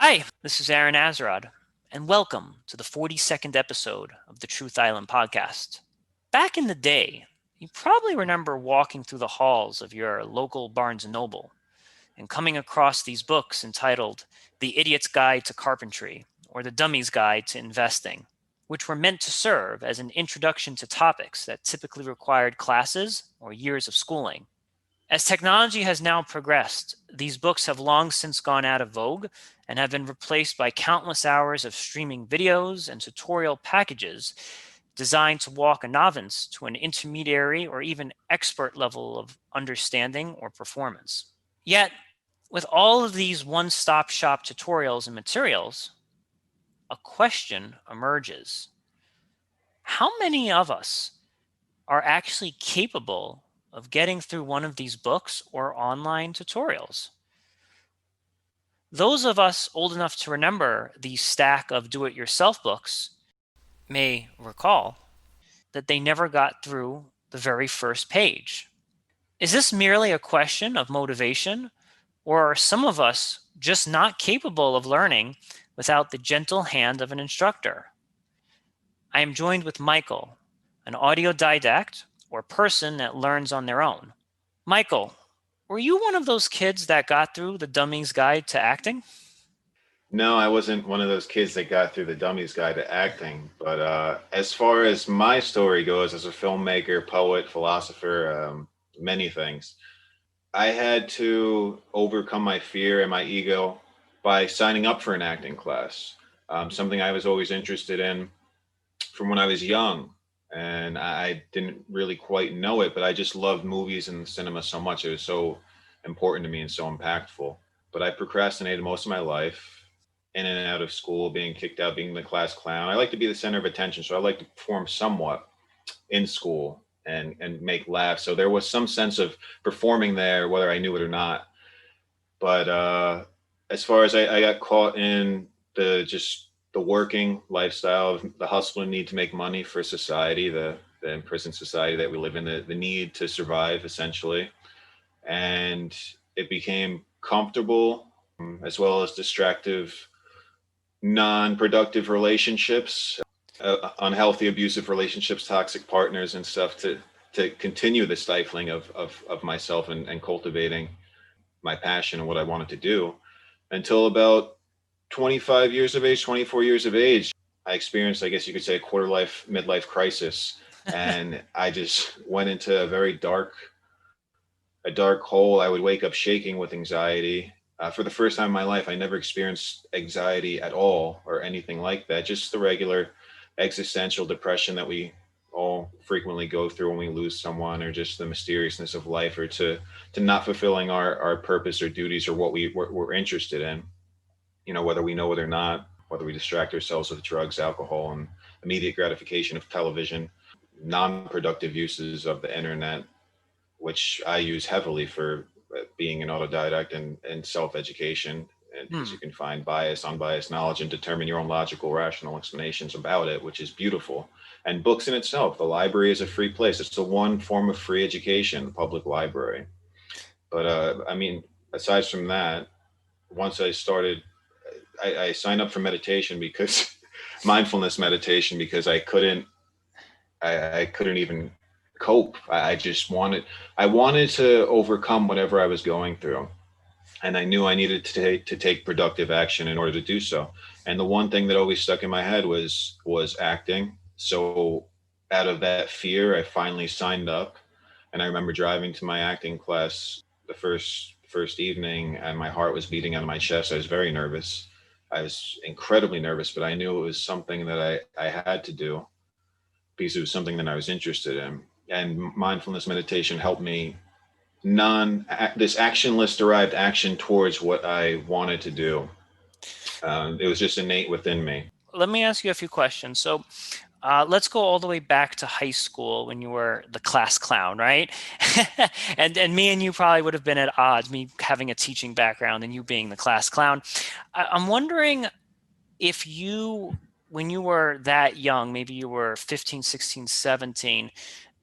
Hi, this is Aaron Azarod, and welcome to the 42nd episode of the Truth Island podcast. Back in the day, you probably remember walking through the halls of your local Barnes& and Noble and coming across these books entitled The Idiot's Guide to Carpentry or The Dummy's Guide to Investing, which were meant to serve as an introduction to topics that typically required classes or years of schooling. As technology has now progressed, these books have long since gone out of vogue and have been replaced by countless hours of streaming videos and tutorial packages designed to walk a novice to an intermediary or even expert level of understanding or performance. Yet, with all of these one-stop shop tutorials and materials, a question emerges. How many of us are actually capable of getting through one of these books or online tutorials? Those of us old enough to remember the stack of do-it-yourself books may recall that they never got through the very first page. Is this merely a question of motivation, or are some of us just not capable of learning without the gentle hand of an instructor? I am joined with Michael, an autodidact or person that learns on their own. Michael, were you one of those kids that got through the Dummy's Guide to Acting? No, I wasn't one of those kids that got through the Dummy's Guide to Acting. But as far as my story goes, as a filmmaker, poet, philosopher, many things, I had to overcome my fear and my ego by signing up for an acting class. Something I was always interested in from when I was young. And I didn't really quite know it, but I just loved movies and cinema so much. It was so important to me and so impactful. But I procrastinated most of my life, in and out of school, being kicked out, being the class clown. I like to be the center of attention, so I like to perform somewhat in school and make laughs. So there was some sense of performing there, whether I knew it or not. But as far as I got caught in the working lifestyle, of the hustle and need to make money for society, the imprisoned society that we live in, the need to survive essentially, and it became comfortable as well as distractive non-productive relationships, unhealthy, abusive relationships, toxic partners, and stuff to continue the stifling of myself and cultivating my passion and what I wanted to do until about 25 years of age, 24 years of age. I experienced, I guess you could say, a quarter life, midlife crisis, and I just went into a dark hole. I would wake up shaking with anxiety. For the first time in my life, I never experienced anxiety at all or anything like that. Just the regular existential depression that we all frequently go through when we lose someone, or just the mysteriousness of life, or to not fulfilling our purpose or duties or what we're interested in. You know, whether we know it or not, whether we distract ourselves with drugs, alcohol, and immediate gratification of television, non-productive uses of the internet, which I use heavily for being an autodidact and self-education, and because you Hmm. can find bias, unbiased knowledge, and determine your own logical, rational explanations about it, which is beautiful. And books in itself, the library is a free place. It's the one form of free education, the public library. But I mean, aside from that, once I started, I signed up for meditation because mindfulness meditation, because I couldn't even cope. I just I wanted to overcome whatever I was going through. And I knew I needed to take productive action in order to do so. And the one thing that always stuck in my head was acting. So out of that fear, I finally signed up. And I remember driving to my acting class the first evening, and my heart was beating out of my chest. I was very nervous. I was incredibly nervous, but I knew it was something that I had to do because it was something that I was interested in. And mindfulness meditation helped me non this actionless derived action towards what I wanted to do. It was just innate within me. Let me ask you a few questions. So, let's go all the way back to high school when you were the class clown, right? And me and you probably would have been at odds, me having a teaching background and you being the class clown. I'm wondering if you, when you were that young, maybe you were 15, 16, 17,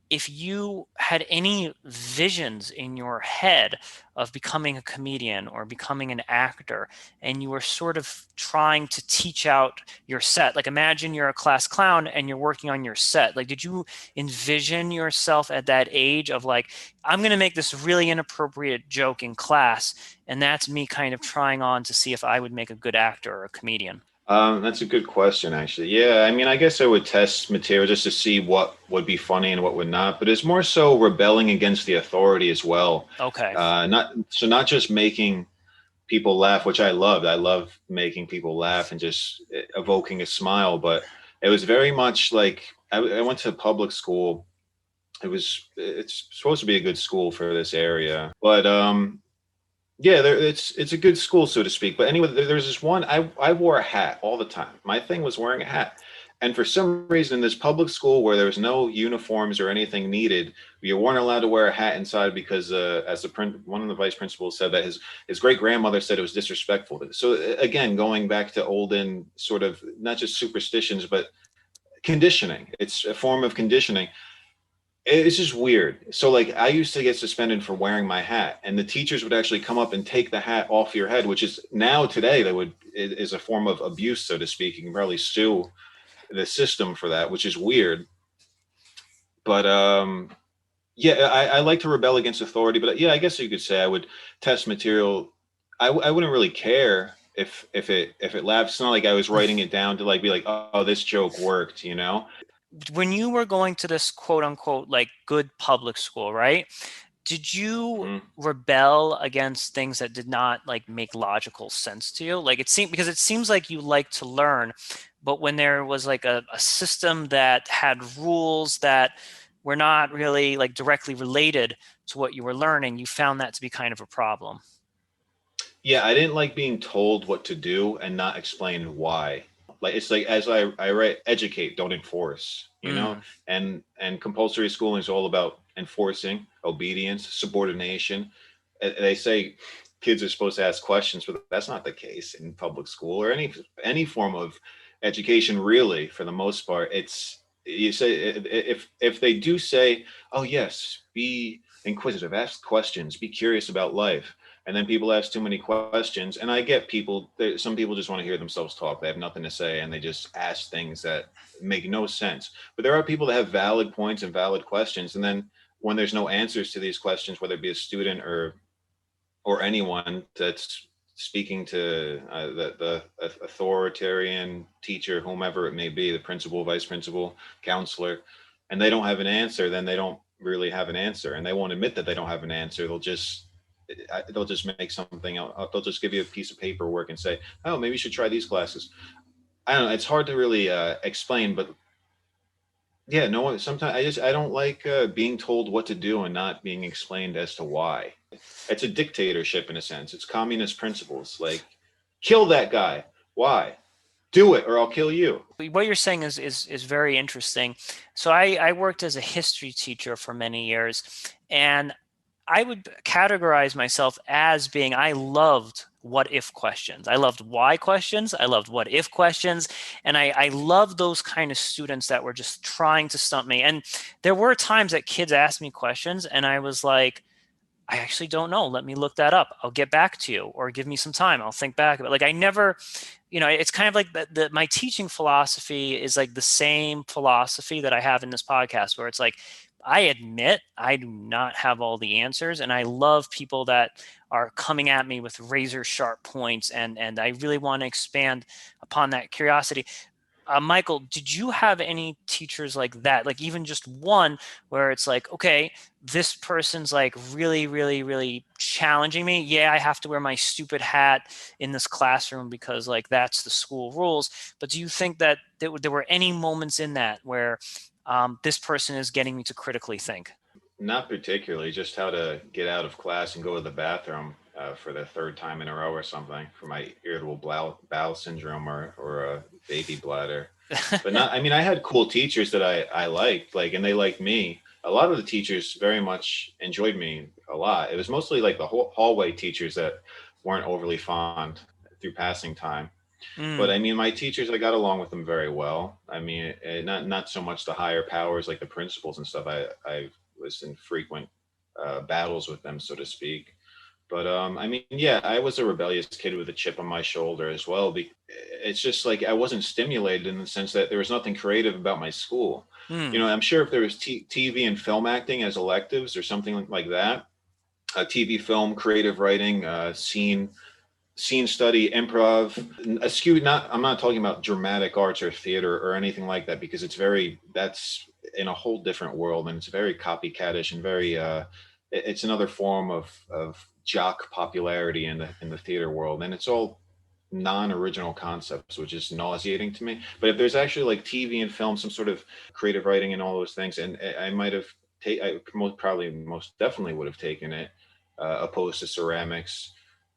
if you had any visions in your head of becoming a comedian or becoming an actor, and you were sort of trying to teach out your set. Like imagine you're a class clown and you're working on your set. Like, did you envision yourself at that age of like, I'm going to make this really inappropriate joke in class, and that's me kind of trying on to see if I would make a good actor or a comedian? That's a good question, actually. Yeah, I mean, I guess I would test material just to see what would be funny and what would not. But it's more so rebelling against the authority as well. Okay. Not just making people laugh, which I loved. I love making people laugh and just evoking a smile. But it was very much like I went to public school. It's supposed to be a good school for this area, but yeah, it's a good school, so to speak. But anyway, there's this one. I wore a hat all the time. My thing was wearing a hat, and for some reason, in this public school where there was no uniforms or anything needed, you weren't allowed to wear a hat inside because, as one of the vice principals said, that his great grandmother said it was disrespectful. So again, going back to olden sort of not just superstitions, but conditioning. It's a form of conditioning. It's just weird. So like I used to get suspended for wearing my hat, and the teachers would actually come up and take the hat off your head, which is now today that would is a form of abuse, so to speak. You can probably sue the system for that, which is weird. But yeah, I like to rebel against authority, but yeah, I guess you could say I would test material. I wouldn't really care if it laughed. It's not like I was writing it down to like be like, oh, this joke worked, you know? When you were going to this quote unquote like good public school, right? Did you Mhm. rebel against things that did not like make logical sense to you? Like it seemed, because it seems like you like to learn, but when there was like a system that had rules that were not really like directly related to what you were learning, you found that to be kind of a problem. Yeah, I didn't like being told what to do and not explain why. Like it's like as I write, educate, don't enforce, you know? Mm, And compulsory schooling is all about enforcing, obedience, subordination. They say kids are supposed to ask questions, but that's not the case in public school or any form of education really for the most part. It's you say if they do say, "Oh yes, be inquisitive, ask questions, be curious about life." And then people ask too many questions, and I get people, some people just want to hear themselves talk. They have nothing to say and they just ask things that make no sense. But there are people that have valid points and valid questions, and then when there's no answers to these questions, whether it be a student or anyone that's speaking to the authoritarian teacher, whomever it may be, the principal, vice principal, counselor, and they don't have an answer, then they don't really have an answer, and they won't admit that they don't have an answer. They'll just make something up. They'll just give you a piece of paperwork and say, "Oh, maybe you should try these classes." I don't know. It's hard to really explain, but yeah, no one. Sometimes I don't like being told what to do and not being explained as to why. It's a dictatorship in a sense. It's communist principles. Like, kill that guy. Why? Do it, or I'll kill you. what you're saying is very interesting. So I worked as a history teacher for many years, and I would categorize myself as being, I loved what if questions. I loved why questions. I loved what if questions. And I loved those kind of students that were just trying to stump me. And there were times that kids asked me questions and I was like, I actually don't know. Let me look that up. I'll get back to you, or give me some time. I'll think back about it. Like I never, it's kind of like my teaching philosophy is like the same philosophy that I have in this podcast, where it's like, I admit I do not have all the answers. And I love people that are coming at me with razor sharp points. And I really want to expand upon that curiosity. Michael, did you have any teachers like that? Like even just one where it's like, okay, this person's like really, really, really challenging me. Yeah, I have to wear my stupid hat in this classroom because like that's the school rules. But do you think that there were any moments in that where this person is getting me to critically think? Not particularly. Just how to get out of class and go to the bathroom for the third time in a row or something for my irritable bowel syndrome or a baby bladder. But not. I mean, I had cool teachers that I liked, like, and they liked me. A lot of the teachers very much enjoyed me a lot. It was mostly like the whole hallway teachers that weren't overly fond through passing time. But Mm. I mean, my teachers, I got along with them very well. I mean, not so much the higher powers like the principals and stuff. I was in frequent battles with them, so to speak. But I mean, yeah, I was a rebellious kid with a chip on my shoulder as well. It's just like I wasn't stimulated in the sense that there was nothing creative about my school. You Mm. know, I'm sure if there was TV and film acting as electives or something like that, TV, film, creative writing, scene study, improv, eschew. Not, I'm not talking about dramatic arts or theater or anything like that because that's in a whole different world and it's very copycatish and very it's another form of jock popularity in the theater world, and it's all non-original concepts, which is nauseating to me. But if there's actually like TV and film, some sort of creative writing and all those things, and I might have I most probably most definitely would have taken it opposed to ceramics,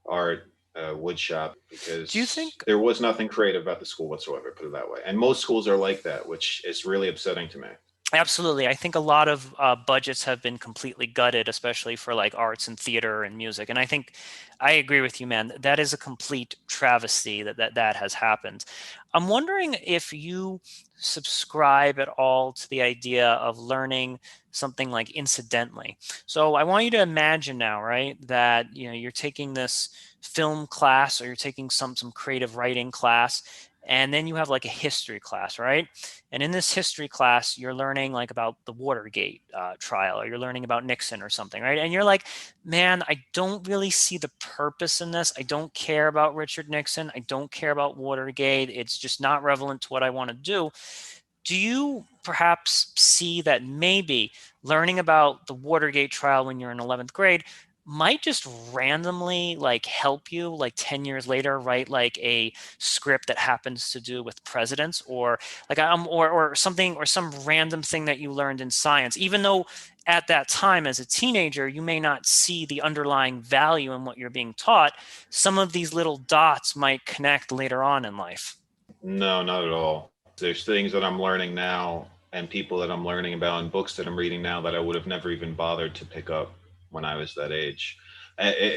art, wood shop, Do you because think there was nothing creative about the school whatsoever, put it that way. And most schools are like that, which is really upsetting to me. Absolutely. I think a lot of budgets have been completely gutted, especially for like arts and theater and music. And I think I agree with you, man. That is a complete travesty that has happened. I'm wondering if you subscribe at all to the idea of learning something like incidentally. So I want you to imagine now, right, that you're taking this film class or you're taking some creative writing class, and then you have like a history class, right? And in this history class, you're learning like about the Watergate trial, or you're learning about Nixon or something, right? And you're like, man, I don't really see the purpose in this. I don't care about Richard Nixon. I don't care about Watergate. It's just not relevant to what I want to do. Do you perhaps see that maybe learning about the Watergate trial when you're in 11th grade might just randomly like help you like 10 years later write like a script that happens to do with presidents, or like or something, or some random thing that you learned in science, even though at that time as a teenager you may not see the underlying value in what you're being taught. Some of these little dots might connect later on in life. No, not at all. There's things that I'm learning now and people that I'm learning about and books that I'm reading now that I would have never even bothered to pick up when I was that age.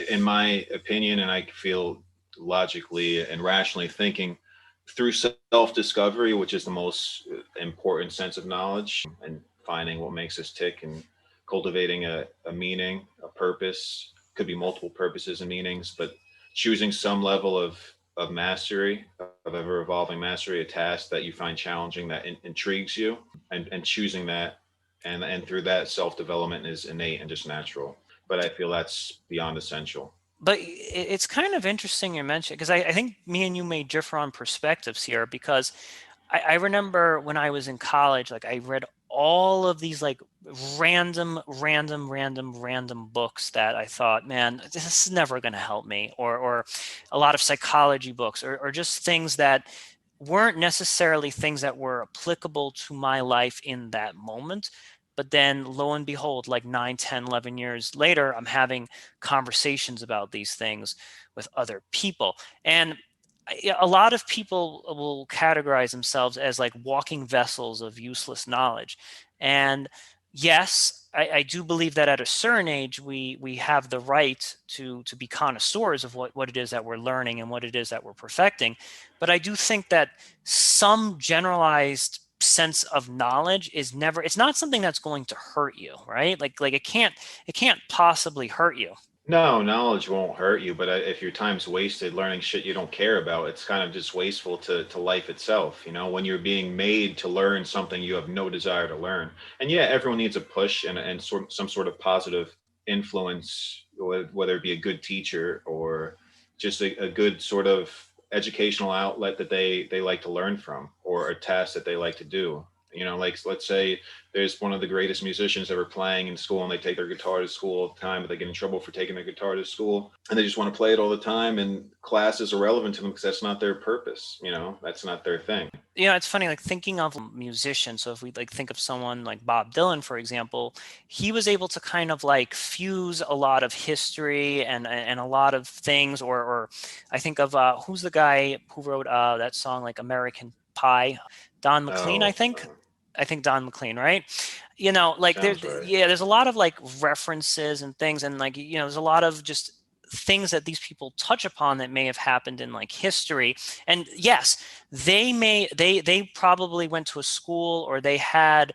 In my opinion, and I feel logically and rationally thinking through self-discovery, which is the most important sense of knowledge, and finding what makes us tick and cultivating a meaning, a purpose, could be multiple purposes and meanings, but choosing some level of mastery, of ever evolving mastery, a task that you find challenging, that intrigues you, and choosing that, and through that, self development is innate and just natural. But I feel that's beyond essential. But it's kind of interesting you mentioned, because I think me and you may differ on perspectives here, because I remember when I was in college, like I read all of these like random books that I thought, man, this is never going to help me, or a lot of psychology books, or just things that weren't necessarily things that were applicable to my life in that moment. But then lo and behold, like 9, 10, 11 years later, I'm having conversations about these things with other people. And a lot of people will categorize themselves as like walking vessels of useless knowledge. And yes, I do believe that at a certain age, we have the right to be connoisseurs of what it is that we're learning and what it is that we're perfecting. But I do think that some generalized sense of knowledge is never, it's not something that's going to hurt you, right? Like it can't possibly hurt you. No, knowledge won't hurt you, but if your time's wasted learning shit you don't care about, it's kind of just wasteful to life itself. You know, when you're being made to learn something you have no desire to learn. And yeah, everyone needs a push and some sort of positive influence, whether it be a good teacher or just a good sort of educational outlet that they like to learn from, or a task that they like to do. You know, like let's say there's one of the greatest musicians ever playing in school and they take their guitar to school all the time, but they get in trouble for taking their guitar to school and they just want to play it all the time, and class is irrelevant to them because that's not their purpose. You know, that's not their thing. It's funny, like thinking of musicians. So if we like think of someone like Bob Dylan, for example, he was able to kind of like fuse a lot of history and a lot of things. Or I think of who's the guy who wrote that song like American Pie? Don McLean, I Oh, think. I think Don McLean, right? Like there, sounds right. yeah, there's a lot of like references and things, and like there's a lot of just things that these people touch upon that may have happened in like history. And yes, they probably went to a school, or they had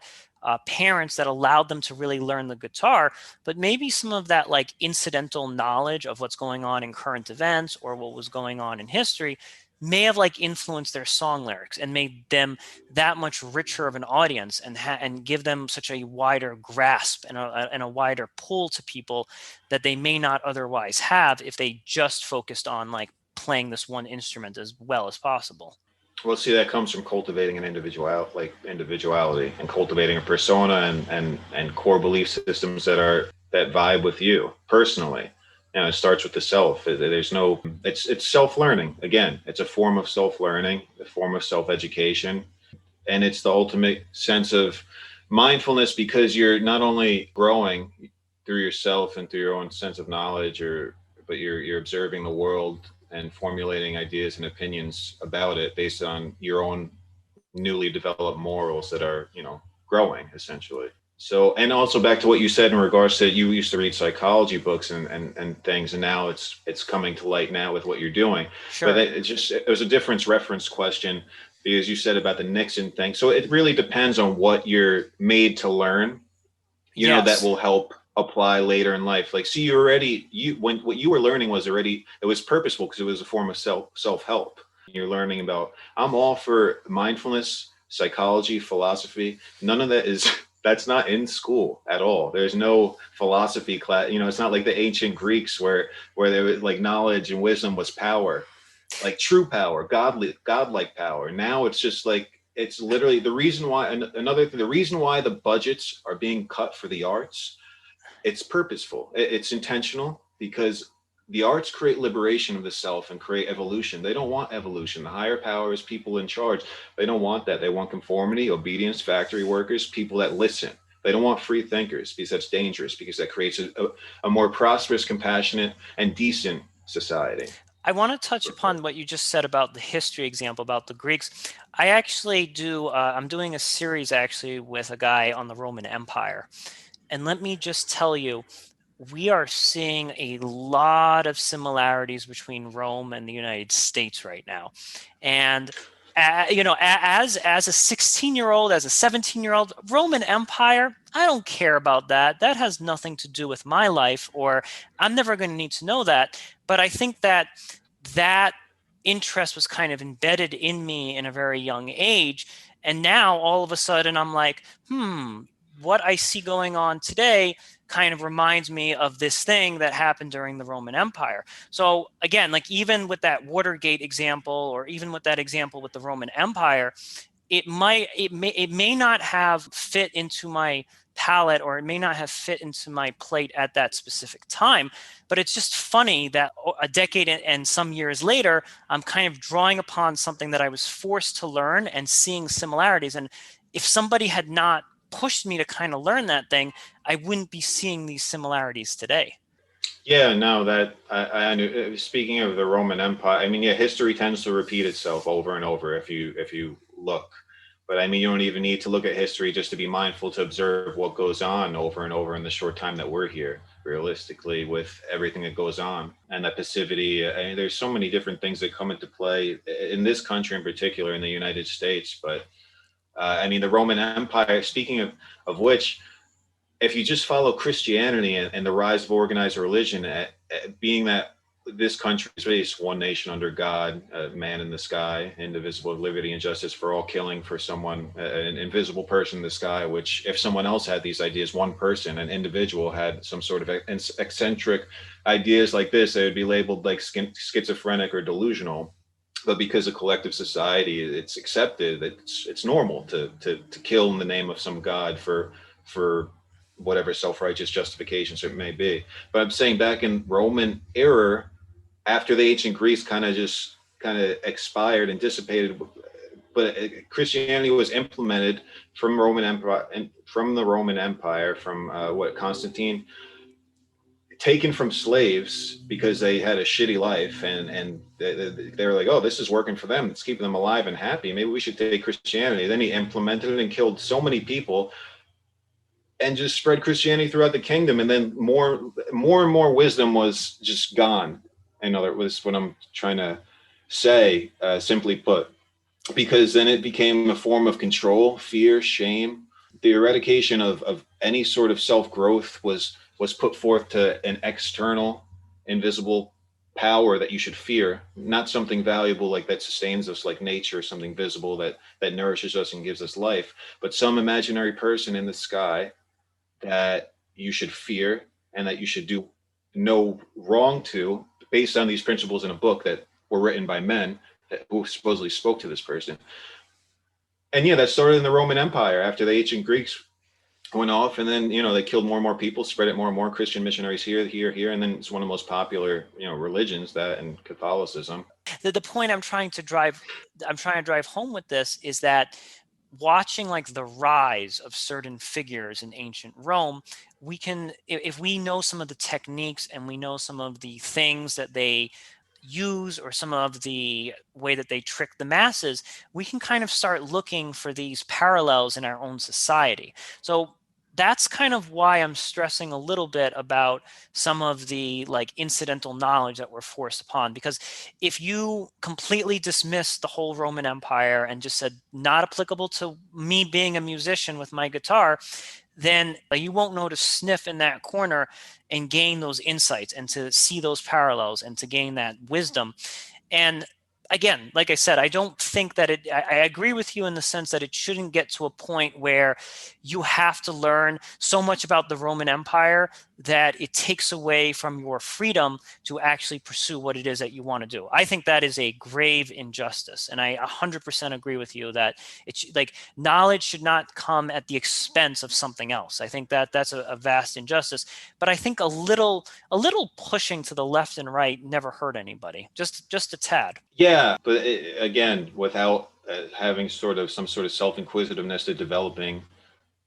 parents that allowed them to really learn the guitar, but maybe some of that like incidental knowledge of what's going on in current events or what was going on in history may have like influenced their song lyrics and made them that much richer of an audience, and give them such a wider grasp and a wider pull to people that they may not otherwise have if they just focused on like playing this one instrument as well as possible. Well, see, that comes from cultivating an individuality, and cultivating a persona, and core belief systems that vibe with you personally. You know, it starts with the self. There's no, it's self-learning. Again, it's a form of self-learning, a form of self-education, and it's the ultimate sense of mindfulness, because you're not only growing through yourself and through your own sense of knowledge, but you're observing the world and formulating ideas and opinions about it based on your own newly developed morals that are, growing essentially. So, and also back to what you said in regards to, you used to read psychology books and things, and now it's coming to light now with what you're doing. Sure. But it was a difference reference question, because you said about the Nixon thing. So it really depends on what you're made to learn, that Yes. will help apply later in life. Like, see, when what you were learning it was purposeful, because it was a form of self-help. You're learning about, I'm all for mindfulness, psychology, philosophy. None of that is, that's not in school at all. There's no philosophy class. It's not like the ancient Greeks where there was like knowledge and wisdom was power, like true power, godlike power. Now it's just like, it's literally the reason why. Another thing, the reason why the budgets are being cut for the arts, it's purposeful. It's intentional, because the arts create liberation of the self and create evolution. They don't want evolution. The higher powers, people in charge, they don't want that. They want conformity, obedience, factory workers, people that listen. They don't want free thinkers, because that's dangerous, because that creates a more prosperous, compassionate, and decent society. I want to touch upon what you just said about the history example about the Greeks. I actually I'm doing a series actually with a guy on the Roman Empire. And let me just tell you, we are seeing a lot of similarities between Rome and the United States right now. And as a 16-year-old, as a 17-year-old, Roman Empire, I don't care about that. That has nothing to do with my life, or I'm never going to need to know that. But I think that interest was kind of embedded in me in a very young age. And now all of a sudden I'm like, what I see going on today kind of reminds me of this thing that happened during the Roman Empire. So again, like even with that Watergate example, or even with that example with the Roman Empire, it may not have fit into my palette, or it may not have fit into my plate at that specific time. But it's just funny that a decade and some years later, I'm kind of drawing upon something that I was forced to learn and seeing similarities. And if somebody had not pushed me to kind of learn that thing, I wouldn't be seeing these similarities today. Yeah, no, that I knew. Speaking of the Roman Empire, I mean, yeah, history tends to repeat itself over and over if you look. But I mean, you don't even need to look at history just to be mindful to observe what goes on over and over in the short time that we're here, realistically, with everything that goes on and that passivity. I mean, there's so many different things that come into play in this country in particular, in the United States. But I mean, the Roman Empire, speaking of which, if you just follow Christianity and the rise of organized religion, being that this country is based one nation under God, man in the sky, indivisible, liberty and justice for all, killing for someone, an invisible person in the sky, which if someone else had these ideas, one person, an individual had some sort of eccentric ideas like this, they would be labeled like schizophrenic or delusional. But because of collective society, it's accepted that it's normal to kill in the name of some God for whatever self-righteous justifications it may be. But I'm saying back in Roman era, after the ancient Greece kind of expired and dissipated, but Christianity was implemented from Roman Empire and from the Roman Empire, from Constantine, taken from slaves because they had a shitty life, and they were like, oh, this is working for them, it's keeping them alive and happy, maybe we should take Christianity. Then he implemented it and killed so many people, and just spread Christianity throughout the kingdom. And then more and more wisdom was just gone. I know that was what I'm trying to say, simply put, because then it became a form of control, fear, shame. The eradication of any sort of self growth was put forth to an external, invisible power that you should fear, not something valuable like that sustains us, like nature, something visible that nourishes us and gives us life, but some imaginary person in the sky that you should fear and that you should do no wrong to, based on these principles in a book that were written by men who supposedly spoke to this person. And yeah, that started in the Roman Empire after the ancient Greeks went off, and then they killed more and more people, spread it more and more. Christian missionaries here, and then it's one of the most popular religions, that and Catholicism. The point I'm trying to drive home with this is that watching like the rise of certain figures in ancient Rome, we can, if we know some of the techniques and we know some of the things that they use or some of the way that they trick the masses, we can kind of start looking for these parallels in our own society. So that's kind of why I'm stressing a little bit about some of the like incidental knowledge that we're forced upon. Because if you completely dismissed the whole Roman Empire and just said not applicable to me being a musician with my guitar, then you won't know to sniff in that corner and gain those insights and to see those parallels and to gain that wisdom. And again, like I said, I don't think that I agree with you in the sense that it shouldn't get to a point where you have to learn so much about the Roman Empire that it takes away from your freedom to actually pursue what it is that you want to do. I think that is a grave injustice. And I 100% agree with you that it's like knowledge should not come at the expense of something else. I think that that's a vast injustice. But I think a little pushing to the left and right never hurt anybody. Just a tad. Yeah, but again, without having some sort of self-inquisitiveness to developing,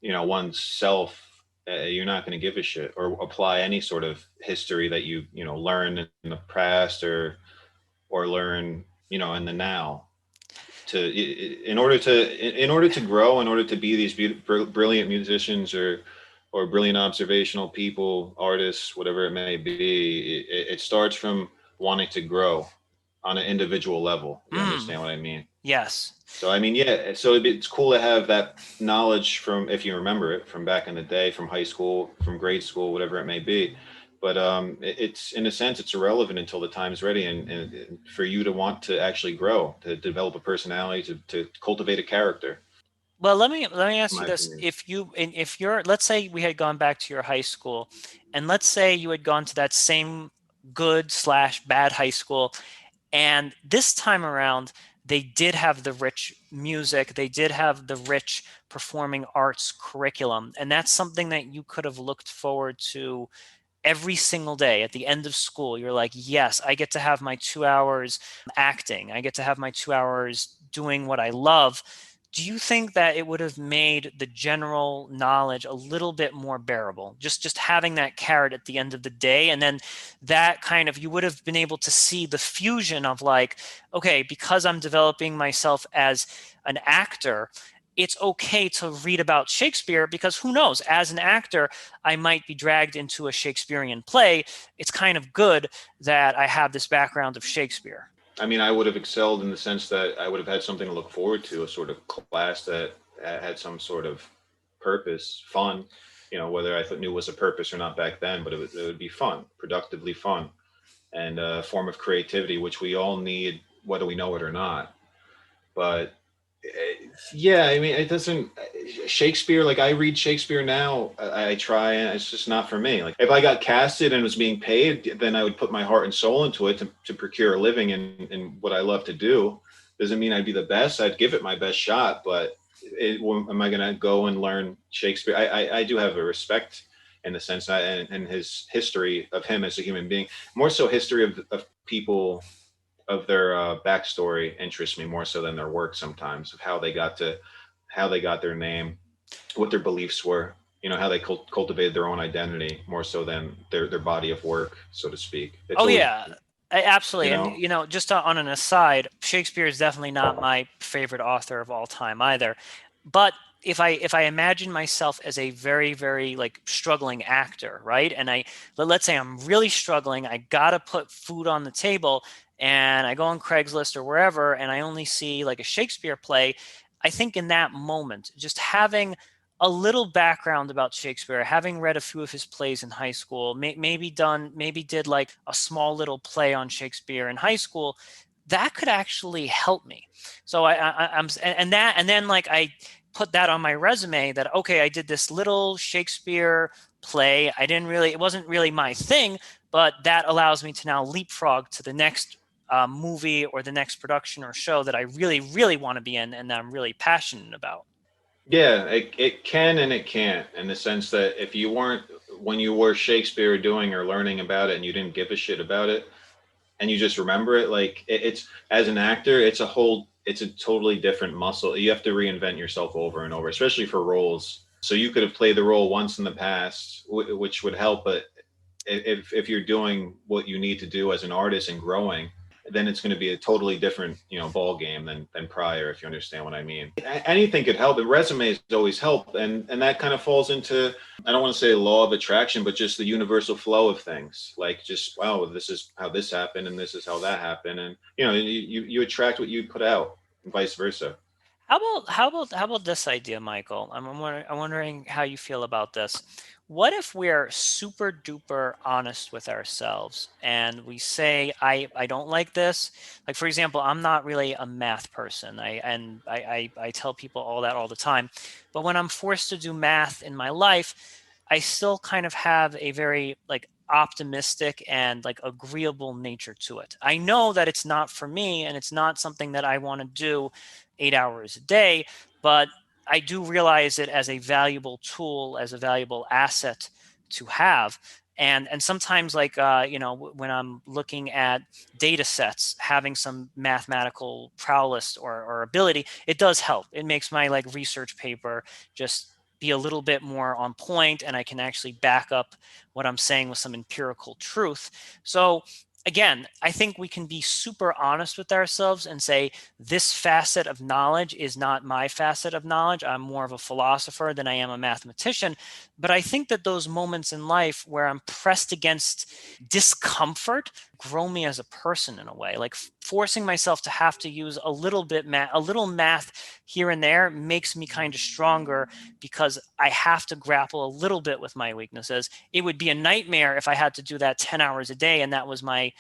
one's self, you're not going to give a shit or apply any sort of history that you learned in the past or learn, in the now. In order to grow, in order to be these brilliant musicians or brilliant observational people, artists, whatever it may be, it starts from wanting to grow on an individual level. You understand what I mean? Yes. So I mean, yeah. So it's cool to have that knowledge from, if you remember it, from back in the day, from high school, from grade school, whatever it may be. But it's, in a sense, it's irrelevant until the time's ready, and for you to want to actually grow, to develop a personality, to cultivate a character. Well, let me In ask you my this: opinion. if you're, let's say we had gone back to your high school, and let's say you had gone to that same good slash bad high school, and this time around they did have the rich music, they did have the rich performing arts curriculum, and that's something that you could have looked forward to every single day at the end of school. You're like, yes, I get to have my 2 hours acting. I get to have my 2 hours doing what I love. Do you think that it would have made the general knowledge a little bit more bearable? Just having that carrot at the end of the day, and then that kind of, you would have been able to see the fusion of like, okay, because I'm developing myself as an actor, it's okay to read about Shakespeare because who knows, as an actor, I might be dragged into a Shakespearean play. It's kind of good that I have this background of Shakespeare. I mean, I would have excelled in the sense that I would have had something to look forward to, a sort of class that had some sort of purpose, fun, whether I knew was a purpose or not back then, but it would be fun, productively fun, and a form of creativity, which we all need, whether we know it or not. But yeah, I mean, it doesn't. Shakespeare, like I read Shakespeare now, I try, and it's just not for me. Like if I got casted and was being paid, then I would put my heart and soul into it to procure a living in what I love to do. Doesn't mean I'd be the best. I'd give it my best shot, but am I going to go and learn Shakespeare? I do have a respect in the sense that, and his history of him as a human being, more so history of people, of their backstory interests me more so than their work sometimes, of how they got their name, what their beliefs were, how they cultivated their own identity more so than their body of work, so to speak. It's Oh always, yeah, you absolutely. And know, just on an aside, Shakespeare is definitely not my favorite author of all time either. But if I imagine myself as a very, very like struggling actor, right? And let's say I'm really struggling, I gotta put food on the table, and I go on Craigslist or wherever, and I only see like a Shakespeare play. I think in that moment, just having a little background about Shakespeare, having read a few of his plays in high school, maybe did like a small little play on Shakespeare in high school, that could actually help me. So I'm and then like I put that on my resume that, okay, I did this little Shakespeare play. It wasn't really my thing, but that allows me to now leapfrog to the next movie or the next production or show that I really, really want to be in and that I'm really passionate about. Yeah, it can and it can't, in the sense that if you weren't, when you were Shakespeare doing or learning about it and you didn't give a shit about it, and you just remember it, like it's, as an actor, it's a totally different muscle. You have to reinvent yourself over and over, especially for roles. So you could have played the role once in the past, which would help, but if you're doing what you need to do as an artist and growing, then it's going to be a totally different, ball game than prior, if you understand what I mean. Anything could help, and resumes always help, and that kind of falls into, I don't want to say law of attraction, but just the universal flow of things. Like, just, wow, this is how this happened and this is how that happened, and you attract what you put out, and vice versa. How about this idea, Michael? I'm wondering how you feel about this. What if we're super duper honest with ourselves and we say, I don't like this. Like, for example, I'm not really a math person. I tell people all that all the time. But when I'm forced to do math in my life, I still kind of have a very like optimistic and like agreeable nature to it. I know that it's not for me and it's not something that I want to do 8 hours a day, but I do realize it as a valuable tool, as a valuable asset to have. And sometimes, like when I'm looking at data sets, having some mathematical prowess or ability, it does help. It makes my like research paper just be a little bit more on point, and I can actually back up what I'm saying with some empirical truth. So again, I think we can be super honest with ourselves and say, this facet of knowledge is not my facet of knowledge. I'm more of a philosopher than I am a mathematician. But I think that those moments in life where I'm pressed against discomfort grow me as a person in a way. Like forcing myself to have to use a little math here and there makes me kind of stronger because I have to grapple a little bit with my weaknesses. It would be a nightmare if I had to do that 10 hours a day and that was my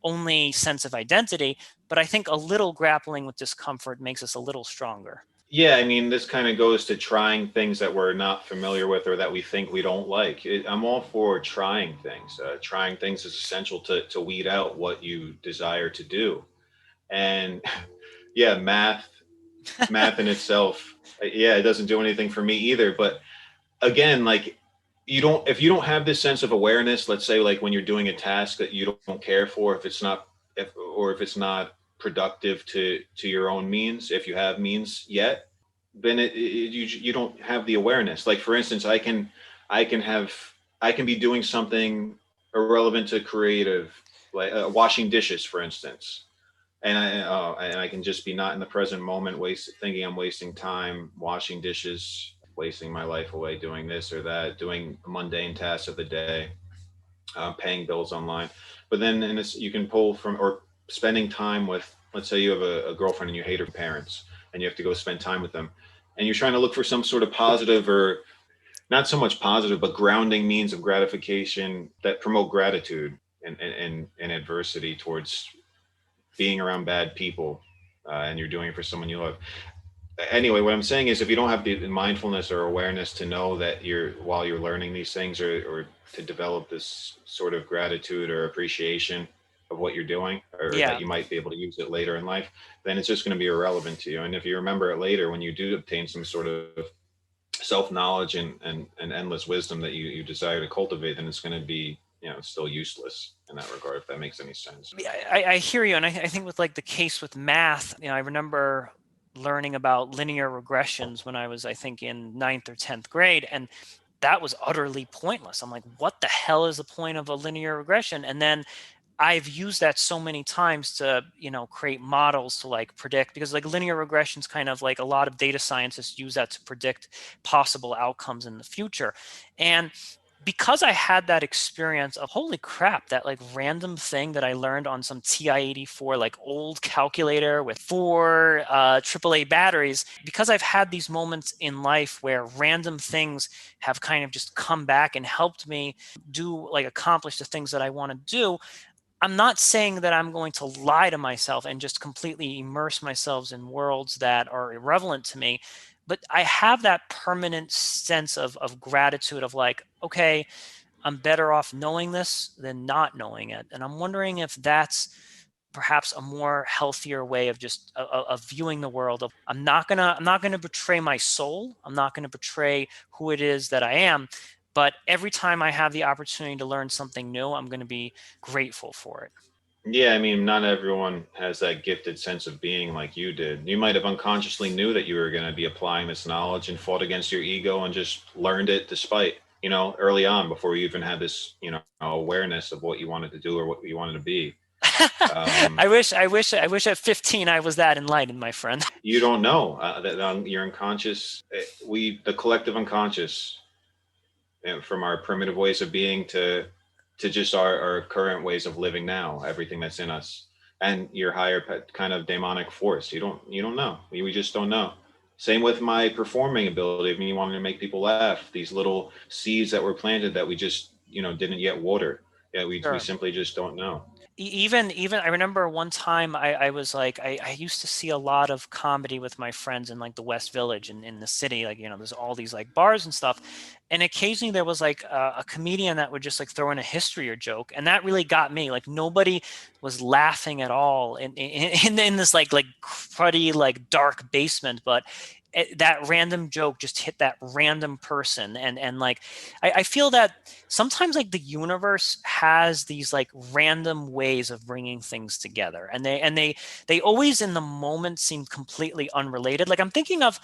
only sense of identity. But I think a little grappling with discomfort makes us a little stronger. Yeah, I mean, this kind of goes to trying things that we're not familiar with or that we think we don't like. I'm all for trying things. Trying things is essential to weed out what you desire to do. And yeah, math in itself, yeah, it doesn't do anything for me either. But again, like, if you don't have this sense of awareness, let's say like when you're doing a task that you don't care for, if it's not productive to your own means, if you have means yet, then you don't have the awareness. Like, for instance, I can have I can be doing something irrelevant to creative, like washing dishes, for instance, and I can just be not in the present moment, thinking I'm wasting time washing dishes, wasting my life away doing this or that, doing mundane tasks of the day, paying bills online. But then you can pull from, or spending time with, let's say you have a girlfriend and you hate her parents and you have to go spend time with them, and you're trying to look for some sort of positive, or not so much positive, but grounding means of gratification that promote gratitude and adversity towards being around bad people, and you're doing it for someone you love. Anyway, what I'm saying is, if you don't have the mindfulness or awareness to know that while you're learning these things, or to develop this sort of gratitude or appreciation of what you're doing, or that Yeah. you might be able to use it later in life, then it's just going to be irrelevant to you. And if you remember it later, when you do obtain some sort of self knowledge and endless wisdom that you desire to cultivate, then it's going to be, still useless in that regard, if that makes any sense. Yeah, I hear you. And I think with like the case with math, I remember learning about linear regressions when I was, I think, in ninth or 10th grade. And that was utterly pointless. I'm like, what the hell is the point of a linear regression? And then I've used that so many times to, create models to like predict, because like linear regression is kind of like a lot of data scientists use that to predict possible outcomes in the future. And because I had that experience of holy crap, that like random thing that I learned on some TI-84 like old calculator with four AAA batteries, because I've had these moments in life where random things have kind of just come back and helped me accomplish the things that I want to do. I'm not saying that I'm going to lie to myself and just completely immerse myself in worlds that are irrelevant to me, but I have that permanent sense of gratitude of like, okay, I'm better off knowing this than not knowing it. And I'm wondering if that's perhaps a more healthier way of just of viewing the world. Of I'm not gonna betray my soul. I'm not gonna betray who it is that I am. But every time I have the opportunity to learn something new, I'm going to be grateful for it. Yeah, I mean, not everyone has that gifted sense of being like you did. You might have unconsciously knew that you were going to be applying this knowledge and fought against your ego and just learned it despite, early on before you even had this, awareness of what you wanted to do or what you wanted to be. I wish at 15 I was that enlightened, my friend. You don't know that your unconscious, the collective unconscious, from our primitive ways of being to just our current ways of living now, everything that's in us, and your higher kind of demonic force. You don't know. We just don't know. Same with my performing ability of me wanting to make people laugh. These little seeds that were planted that we just didn't yet water. Yeah, we Sure. simply just don't know. Even I remember one time I was like I used to see a lot of comedy with my friends in like the West Village in the city, like there's all these like bars and stuff, and occasionally there was like a comedian that would just like throw in a history or joke, and that really got me. Like nobody was laughing at all in this like cruddy like dark basement, but that random joke just hit that random person. And like I feel that sometimes like the universe has these like random ways of bringing things together, and they always in the moment seem completely unrelated. Like I'm thinking of,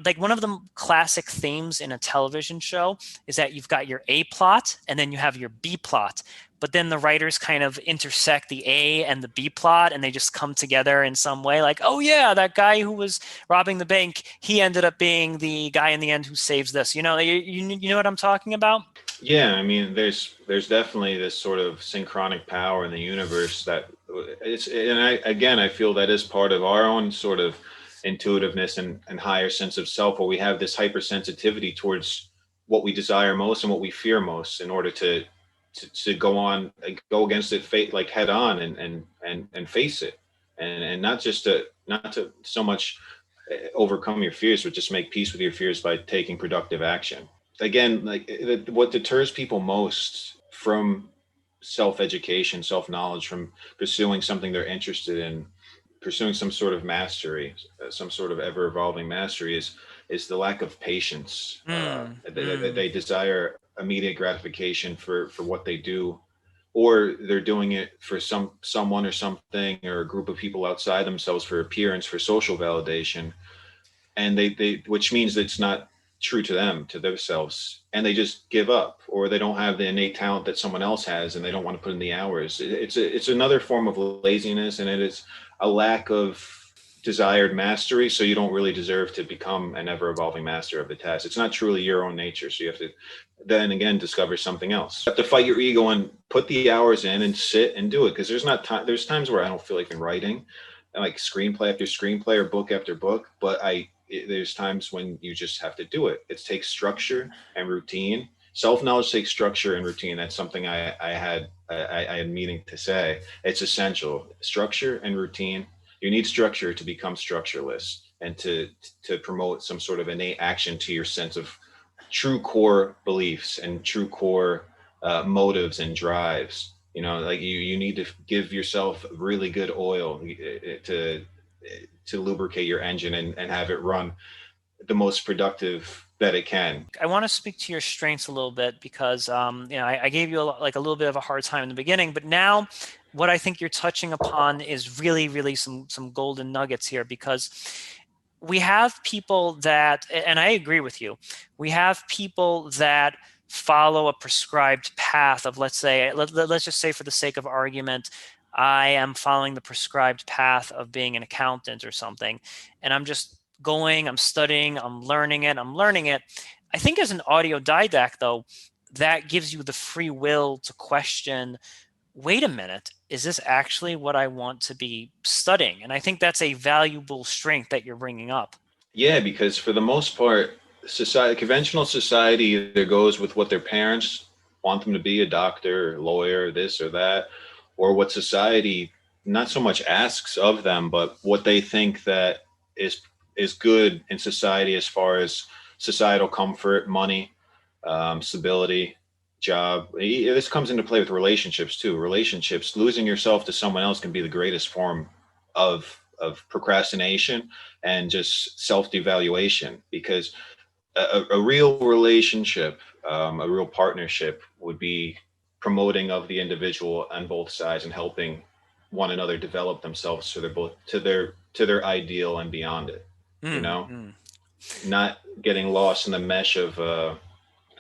like one of the classic themes in a television show is that you've got your A plot and then you have your B plot, but then the writers kind of intersect the A and the B plot and they just come together in some way. Like, oh yeah, that guy who was robbing the bank, he ended up being the guy in the end who saves this. You know what I'm talking about? Yeah, I mean, there's definitely this sort of synchronic power in the universe that I feel that is part of our own sort of intuitiveness and higher sense of self, where we have this hypersensitivity towards what we desire most and what we fear most, in order to go against it, fate like head on, and face it, and not to so much overcome your fears, but just make peace with your fears by taking productive action. Again, like what deters people most from self-education, self-knowledge, from pursuing something they're interested in, pursuing some sort of mastery, some sort of ever-evolving mastery, is the lack of patience. Mm, They mm. desire immediate gratification for what they do, or they're doing it for someone or something or a group of people outside themselves, for appearance, for social validation, and they which means that it's not true to them, to themselves, and they just give up, or they don't have the innate talent that someone else has and they don't want to put in the hours. It's another form of laziness, and it is a lack of desired mastery, so you don't really deserve to become an ever evolving master of the task. It's not truly your own nature, so you have to then again discover something else. You have to fight your ego and put the hours in and sit and do it, because there's not time there's times where I don't feel like writing, like screenplay after screenplay or book after book, but there's times when you just have to do it. It takes structure and routine. Self-knowledge takes structure and routine. That's something I had meaning to say. It's essential. Structure and routine. You need structure to become structureless, and to promote some sort of innate action to your sense of true core beliefs and true core motives and drives. Like you need to give yourself really good oil to lubricate your engine, and have it run the most productive that it can. I want to speak to your strengths a little bit because I gave you like a little bit of a hard time in the beginning, but now what I think you're touching upon is really, really some golden nuggets here, because we have people that, and I agree with you, we have people that follow a prescribed path of, let's say, let's just say for the sake of argument, I am following the prescribed path of being an accountant or something, and I'm just going, I'm studying, I'm learning it. I think as an autodidact, though, that gives you the free will to question, wait a minute, is this actually what I want to be studying? And I think that's a valuable strength that you're bringing up. Yeah, because for the most part, society, conventional society either goes with what their parents want them to be, a doctor, lawyer, this or that, or what society not so much asks of them, but what they think that is is good in society as far as societal comfort, money, stability, job. This comes into play with relationships too. Relationships, losing yourself to someone else can be the greatest form of procrastination and just self devaluation, because a real relationship, a real partnership would be promoting of the individual on both sides and helping one another develop themselves so they're both to their ideal and beyond it. You Mm, know, mm. not getting lost in the mesh of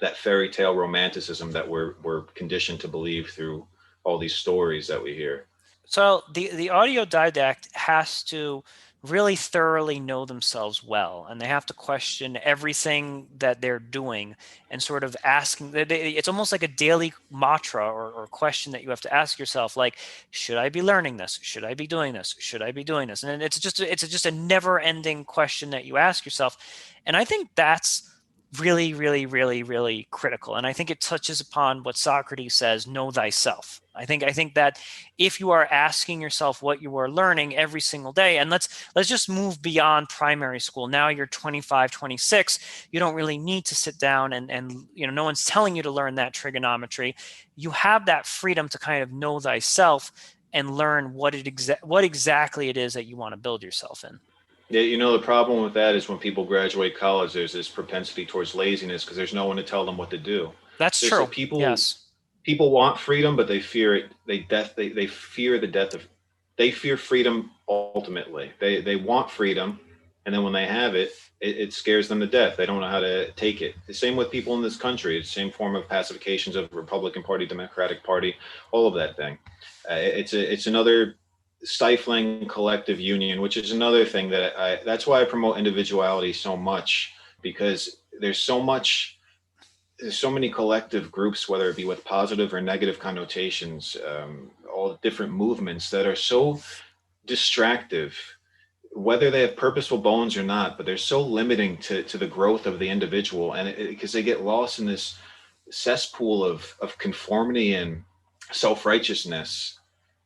that fairy tale romanticism that we're conditioned to believe through all these stories that we hear. So the autodidact has to really thoroughly know themselves well, and they have to question everything that they're doing and sort of asking. It's almost like a daily mantra or question that you have to ask yourself, like, should I be learning this? Should I be doing this? Should I be doing this? And it's just a never-ending question that you ask yourself, and I think that's really, really, really, really critical. And I think it touches upon what Socrates says, know thyself. I think that if you are asking yourself what you are learning every single day, and let's just move beyond primary school. Now you're 25, 26, you don't really need to sit down and no one's telling you to learn that trigonometry. You have that freedom to kind of know thyself and learn what exactly it is that you want to build yourself in. Yeah, the problem with that is when people graduate college, there's this propensity towards laziness because there's no one to tell them what to do. That's There's true. people Yes. people want freedom, but they fear it. They fear the death of. They fear freedom ultimately. They want freedom, and then when they have it, it scares them to death. They don't know how to take it. The same with people in this country. It's the same form of pacifications of Republican Party, Democratic Party, all of that thing. It's another stifling collective union, which is another thing that that's why I promote individuality so much, because there's so many collective groups, whether it be with positive or negative connotations, all different movements that are so distractive, whether they have purposeful bones or not, but they're so limiting to the growth of the individual. And because they get lost in this cesspool of conformity and self-righteousness,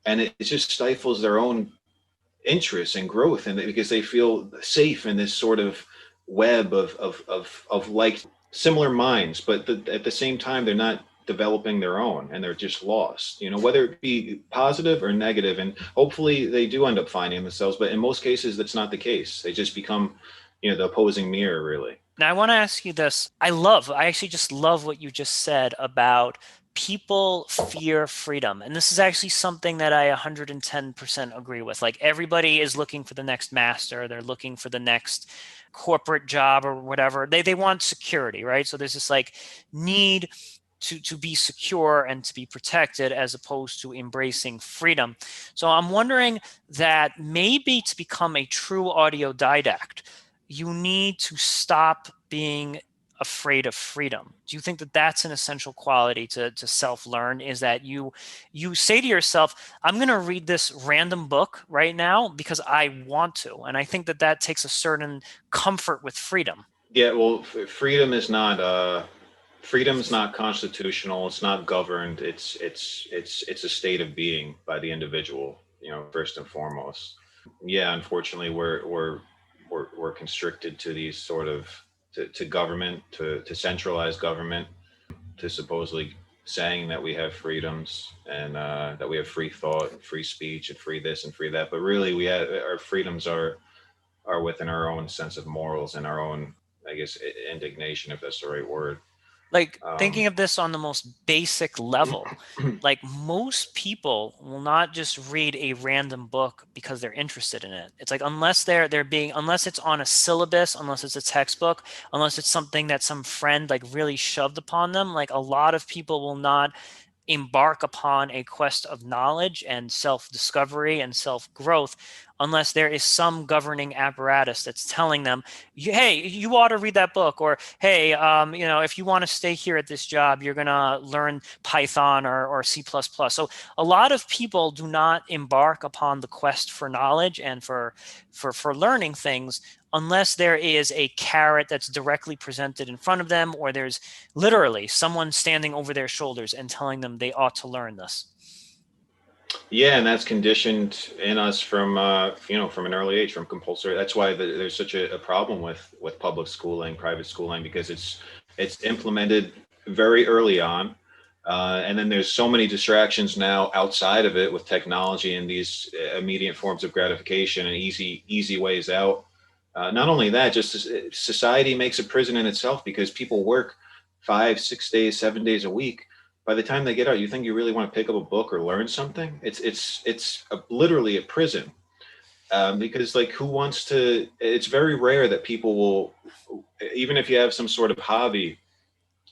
and it just stifles their own interest and growth, and because they feel safe in this sort of web of like similar minds, but at the same time they're not developing their own, and they're just lost, whether it be positive or negative, and hopefully they do end up finding themselves, but in most cases that's not the case. They just become the opposing mirror, really. Now, I want to ask you this. I actually just love what you just said about people fear freedom. And this is actually something that I 110% agree with. Like, everybody is looking for the next master, they're looking for the next corporate job or whatever. They want security, right? So there's this like need to be secure and to be protected as opposed to embracing freedom. So I'm wondering that maybe to become a true autodidact, you need to stop being afraid of freedom. Do you think that that's an essential quality to self-learn, is that you say to yourself, I'm going to read this random book right now because I want to. And I think that that takes a certain comfort with freedom. Yeah, well, freedom's not constitutional. It's not governed. It's a state of being by the individual, first and foremost. Yeah, unfortunately we're constricted to these sort of to government, to centralized government, to supposedly saying that we have freedoms, and that we have free thought and free speech and free this and free that, but really our freedoms are within our own sense of morals and our own, I guess, indignation, if that's the right word. Like Um, thinking of this on the most basic level, like most people will not just read a random book because they're interested in it. It's like unless it's on a syllabus, unless it's a textbook, unless it's something that some friend like really shoved upon them, like a lot of people will not embark upon a quest of knowledge and self-discovery and self-growth unless there is some governing apparatus that's telling them, hey, you ought to read that book, or hey, if you want to stay here at this job, you're going to learn Python or C++. So a lot of people do not embark upon the quest for knowledge and for learning things unless there is a carrot that's directly presented in front of them, or there's literally someone standing over their shoulders and telling them they ought to learn this. Yeah, and that's conditioned in us from from an early age, from compulsory. That's why there's such a problem with public schooling, private schooling, because it's implemented very early on, and then there's so many distractions now outside of it with technology and these immediate forms of gratification and easy ways out. Not only that, just society makes a prison in itself because people work 5, 6 days, 7 days a week. By the time they get out, you think you really want to pick up a book or learn something? Literally a prison, because like who wants to? It's very rare that people will, even if you have some sort of hobby,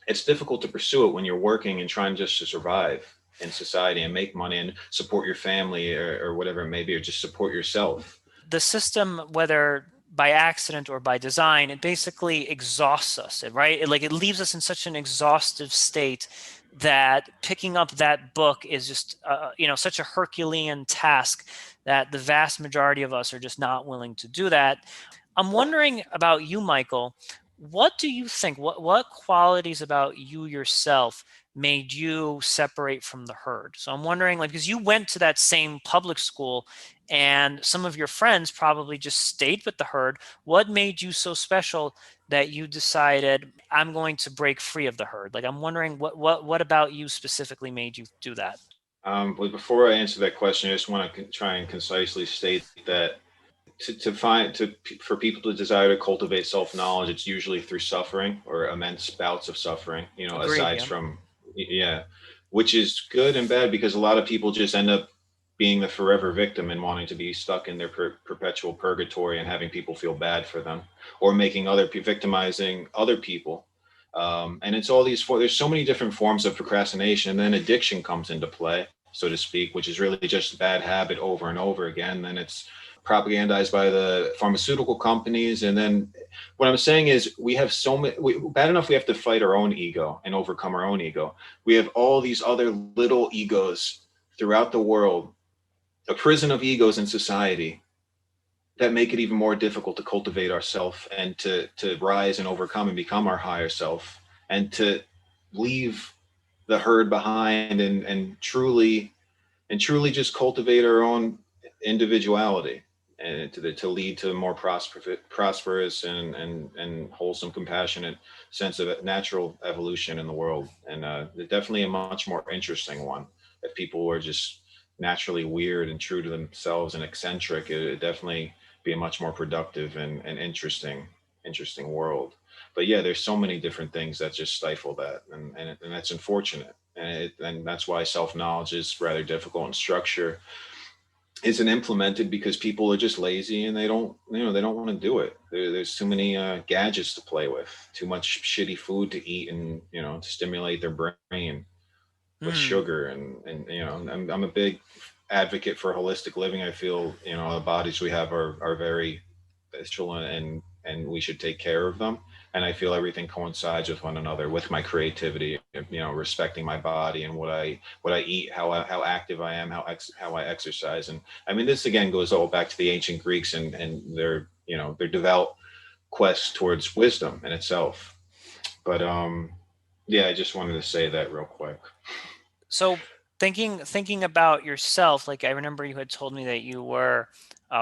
it's difficult to pursue it when you're working and trying just to survive in society and make money and support your family or whatever it may be, or just support yourself. The system, whether by accident or by design, it basically exhausts us, right? It leaves us in such an exhaustive state that picking up that book is just, such a Herculean task that the vast majority of us are just not willing to do that. I'm wondering about you, Michael. What do you think? What qualities about you yourself made you separate from the herd? So I'm wondering, like, because you went to that same public school and some of your friends probably just stayed with the herd. What made you so special that you decided, I'm going to break free of the herd? Like, I'm wondering what about you specifically made you do that? But before I answer that question, I just want to try and concisely state that to find to for people to desire to cultivate self knowledge, it's usually through suffering or immense bouts of suffering. Agreed. Aside Yeah. from yeah, which is good and bad because a lot of people just end up being the forever victim and wanting to be stuck in their perpetual purgatory and having people feel bad for them or making victimizing other people. And it's all these there's so many different forms of procrastination, and then addiction comes into play, so to speak, which is really just a bad habit over and over again. Then it's propagandized by the pharmaceutical companies. And then what I'm saying is we have so many, bad enough we have to fight our own ego and overcome our own ego. We have all these other little egos throughout the world, a prison of egos in society that make it even more difficult to cultivate ourself and to rise and overcome and become our higher self and to leave the herd behind and truly just cultivate our own individuality and to lead to a more prosperous and wholesome, compassionate sense of natural evolution in the world. And definitely a much more interesting one. If people were just naturally weird and true to themselves and eccentric, it would definitely be a much more productive and interesting world. But yeah, there's so many different things that just stifle that, and that's unfortunate. And that's why self-knowledge is rather difficult, and structure isn't implemented because people are just lazy and they don't want to do it. There's too many gadgets to play with, too much shitty food to eat, and to stimulate their brain with Hmm. sugar. And I'm a big advocate for holistic living. I feel the bodies we have are very special, and we should take care of them. And I feel everything coincides with one another, with my creativity, respecting my body and what I eat, how active I am, how I exercise. And I mean, this again goes all back to the ancient Greeks and their devout quest towards wisdom in itself. But yeah, I just wanted to say that real quick. So thinking about yourself, like I remember you had told me that you were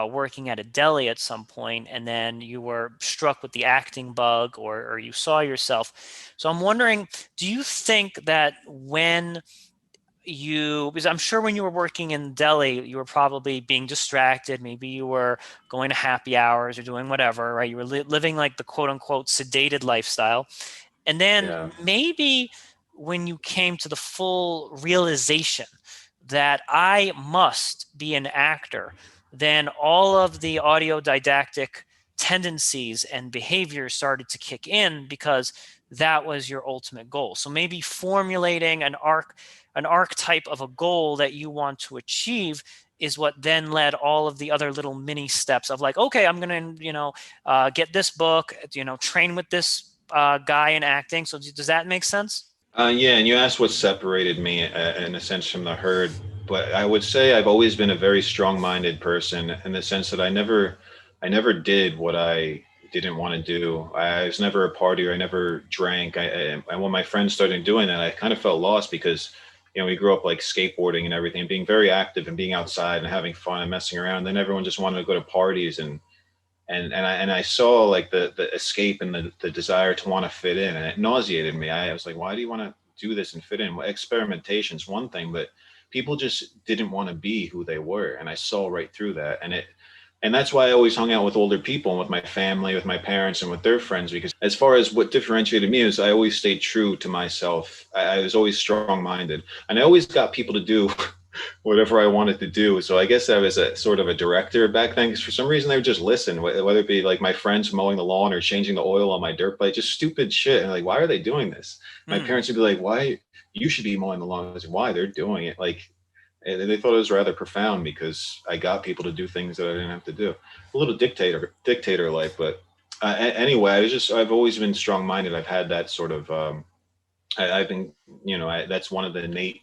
working at a deli at some point, and then you were struck with the acting bug, or you saw yourself. So I'm wondering, do you think that because I'm sure when you were working in deli, you were probably being distracted. Maybe you were going to happy hours or doing whatever, right? You were living like the quote unquote sedated lifestyle. And then Yeah. maybe when you came to the full realization that I must be an actor, then all of the audio didactic tendencies and behaviors started to kick in because that was your ultimate goal. So maybe formulating an archetype of a goal that you want to achieve is what then led all of the other little mini steps of like, okay, I'm going to, get this book, train with this guy in acting. So does that make sense? Yeah, and you asked what separated me in a sense from the herd, but I would say I've always been a very strong-minded person in the sense that I never did what I didn't want to do. I was never a partier. I never drank. And when my friends started doing that, I kind of felt lost because, we grew up like skateboarding and everything, being very active and being outside and having fun and messing around. Then everyone just wanted to go to parties and I saw like the escape and the desire to want to fit in, and it nauseated me. I was like, why do you want to do this and fit in? Well, experimentation's one thing, but people just didn't want to be who they were, and I saw right through that. And that's why I always hung out with older people and with my family, with my parents, and with their friends. Because as far as what differentiated me is, I always stayed true to myself. I was always strong-minded, and I always got people to do whatever I wanted to do. So I guess I was a sort of a director back then, because for some reason they would just listen, whether it be like my friends mowing the lawn or changing the oil on my dirt bike, just stupid shit. And like, why are they doing this? My Mm. parents would be like, why you should be mowing the lawn? I was like, why they're doing it? Like, and they thought it was rather profound because I got people to do things that I didn't have to do. A little dictator like, but anyway, I've always been strong minded. I've had that sort of, I've been, that's one of the innate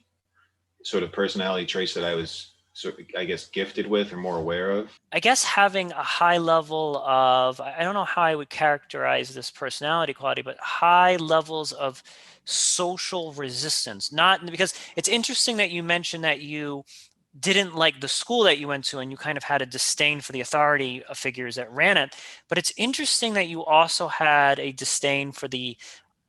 sort of personality traits that I was sort of, I guess, gifted with or more aware of. I guess having a high level of, I don't know how I would characterize this personality quality, but high levels of social resistance. Not because it's interesting that you mentioned that you didn't like the school that you went to and you kind of had a disdain for the authority figures that ran it. But it's interesting that you also had a disdain for the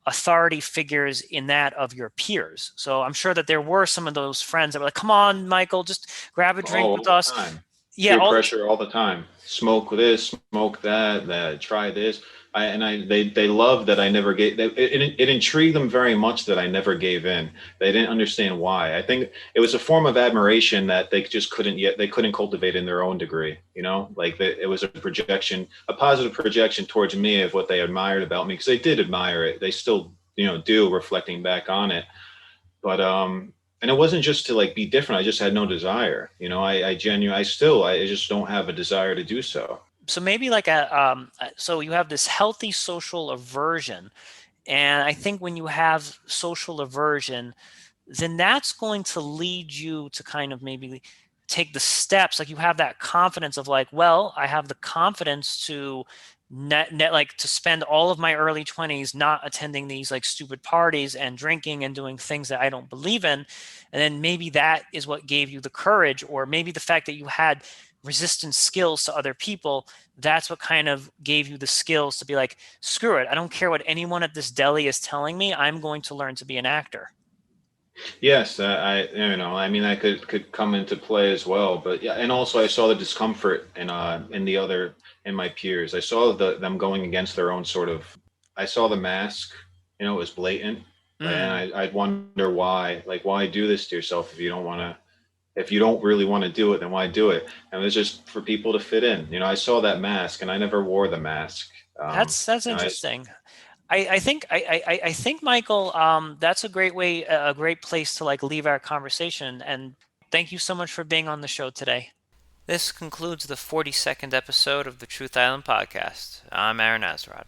authority figures in that of your peers. So I'm sure that there were some of those friends that were like, come on, Michael, just grab a drink Oh, with all the us. time. Yeah, Peer all pressure all the time. Smoke this, smoke that, try this. They loved that I never gave. It intrigued them very much that I never gave in. They didn't understand why. I think it was a form of admiration that they just couldn't yet. They couldn't cultivate in their own degree. Like it was a projection, a positive projection towards me of what they admired about me, because they did admire it. They still, do, reflecting back on it. But and it wasn't just to like be different. I just had no desire. I just don't have a desire to do so. so maybe like so you have this healthy social aversion, and I think when you have social aversion, then that's going to lead you to kind of maybe take the steps. Like you have that confidence of like, well, I have the confidence to net like to spend all of my early 20s not attending these like stupid parties and drinking and doing things that I don't believe in. And then maybe that is what gave you the courage, or maybe the fact that you had resistance skills to other people, that's what kind of gave you the skills to be like, screw it, I don't care what anyone at this deli is telling me, I'm going to learn to be an actor. Yes, I mean, that could come into play as well. But yeah, and also I saw the discomfort in my peers. I saw them going against their own sort of. I saw the mask. It was blatant, and Mm. I'd wonder why. Like, why do this to yourself if you don't want to? If you don't really want to do it, then why do it? And it was just for people to fit in. I saw that mask, and I never wore the mask. That's You know, I, interesting. I think Michael, that's a great way, a great place to like leave our conversation. And thank you so much for being on the show today. This concludes the 42nd episode of the Truth Island podcast. I'm Aaron Azarad.